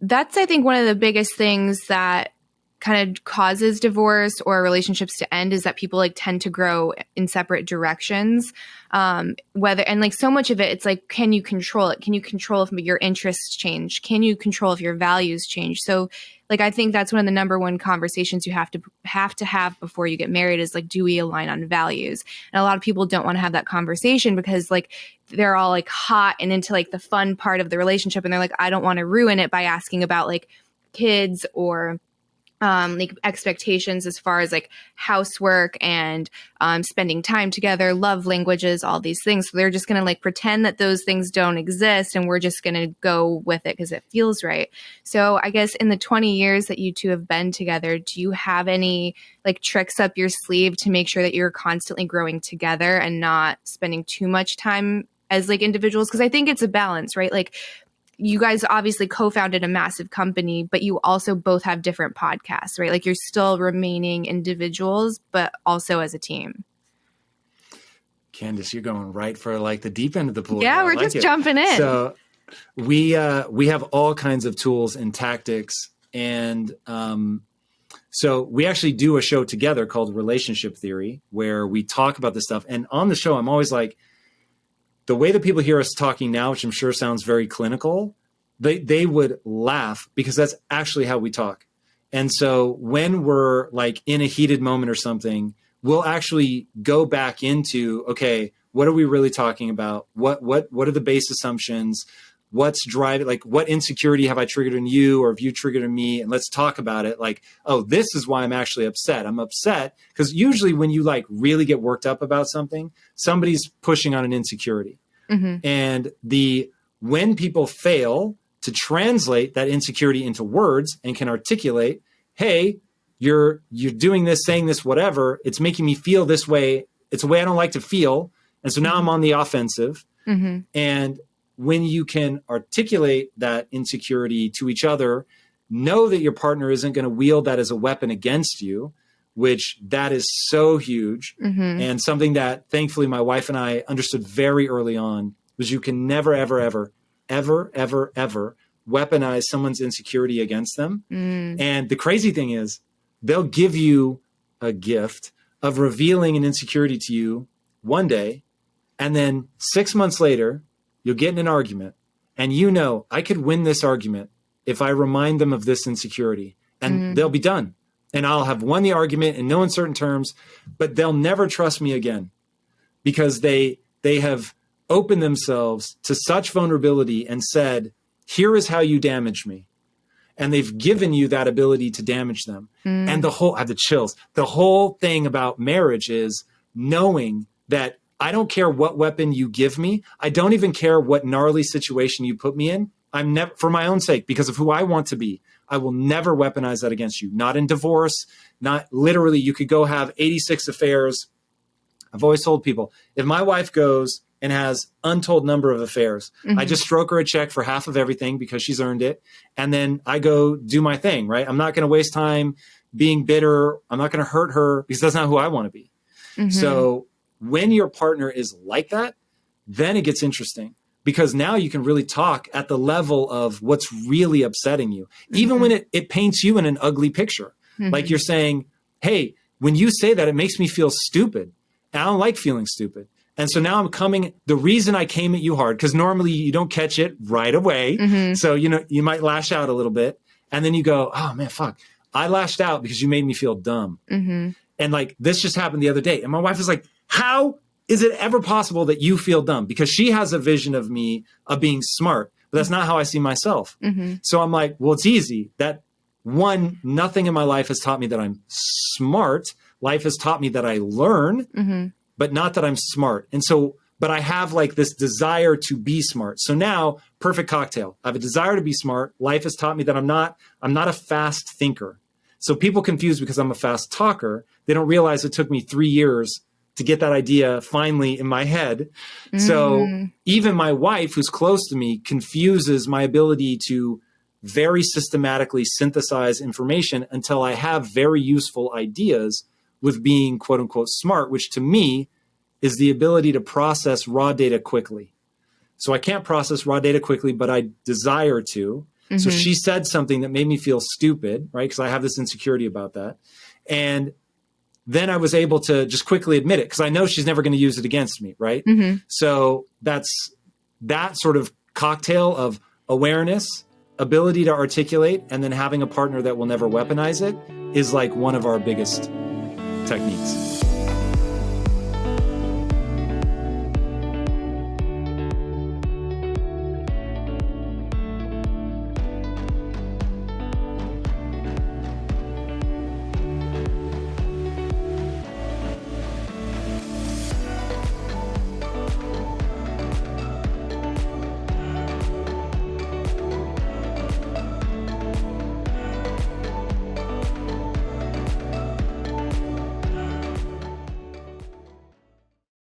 that's, I think, one of the biggest things that kind of causes divorce or relationships to end is that people like tend to grow in separate directions. And like so much of it, it's like, can you control it? Can you control if your interests change? Can you control if your values change? So like, I think that's one of the number one conversations you have to have before you get married is like, do we align on values? And a lot of people don't want to have that conversation because like they're all like hot and into like the fun part of the relationship. And they're like, I don't want to ruin it by asking about like kids or like expectations as far as like housework and spending time together, love languages, all these things. So they're just going to like pretend that those things don't exist and we're just going to go with it because it feels right. So I guess in the 20 years that you two have been together, do you have any like tricks up your sleeve to make sure that you're constantly growing together and not spending too much time as like individuals? Because I think it's a balance, right? Like you guys obviously co-founded a massive company, but you also both have different podcasts, right? Like you're still remaining individuals, but also as a team. Candace, you're going right for like the deep end of the pool. Yeah, we're just jumping in. So we have all kinds of tools and tactics. And so we actually do a show together called Relationship Theory, where we talk about this stuff. And on the show, I'm always like, the way that people hear us talking now, which I'm sure sounds very clinical, they would laugh because that's actually how we talk. And so when we're like in a heated moment or something, we'll actually go back into, okay, what are we really talking about? What are the base assumptions? What's driving, like what insecurity have I triggered in you or have you triggered in me? And let's talk about it. Like, oh, this is why I'm actually upset. I'm upset because usually when you like really get worked up about something, somebody's pushing on an insecurity. Mm-hmm. And when people fail to translate that insecurity into words and can articulate, hey, you're doing this, saying this, whatever, it's making me feel this way. It's a way I don't like to feel. And so now I'm on the offensive. Mm-hmm. And when you can articulate that insecurity to each other, know that your partner isn't going to wield that as a weapon against you, which that is so huge. Mm-hmm. And something that thankfully my wife and I understood very early on was you can never, ever, ever, ever, ever, ever weaponize someone's insecurity against them. Mm. And the crazy thing is they'll give you a gift of revealing an insecurity to you one day. And then 6 months later, you'll get in an argument and I could win this argument if I remind them of this insecurity and they'll be done. And I'll have won the argument in no uncertain terms, but they'll never trust me again because they have opened themselves to such vulnerability and said, here is how you damage me. And they've given you that ability to damage them. Mm. And I have the chills. The whole thing about marriage is knowing that I don't care what weapon you give me. I don't even care what gnarly situation you put me in. I'm never, for my own sake, because of who I want to be, I will never weaponize that against you. Not in divorce, not literally. You could go have 86 affairs. I've always told people, if my wife goes and has untold number of affairs, I just stroke her a check for half of everything because she's earned it. And then I go do my thing, right? I'm not going to waste time being bitter. I'm not going to hurt her because that's not who I want to be. Mm-hmm. So when your partner is like that, then it gets interesting because now you can really talk at the level of what's really upsetting you, even when it paints you in an ugly picture. Mm-hmm. Like you're saying, hey, when you say that, it makes me feel stupid. And I don't like feeling stupid. And so now the reason I came at you hard, because normally you don't catch it right away. Mm-hmm. So, you might lash out a little bit and then you go, oh man, fuck. I lashed out because you made me feel dumb. Mm-hmm. And like, this just happened the other day. And my wife was like, how is it ever possible that you feel dumb? Because she has a vision of me of being smart, but that's not how I see myself. Mm-hmm. So I'm like, well, it's easy. That one, nothing in my life has taught me that I'm smart. Life has taught me that I learn, but not that I'm smart. And so, but I have like this desire to be smart. So now, perfect cocktail. I have a desire to be smart. Life has taught me that I'm not a fast thinker. So people confuse because I'm a fast talker. They don't realize it took me 3 years to get that idea finally in my head. Mm. So even my wife, who's close to me, confuses my ability to very systematically synthesize information until I have very useful ideas with being quote unquote smart, which to me is the ability to process raw data quickly. So I can't process raw data quickly, but I desire to. So she said something that made me feel stupid, right? Because I have this insecurity about that. And then I was able to just quickly admit it because I know she's never going to use it against me, right? So that's that sort of cocktail of awareness, ability to articulate, and then having a partner that will never weaponize it is like one of our biggest techniques.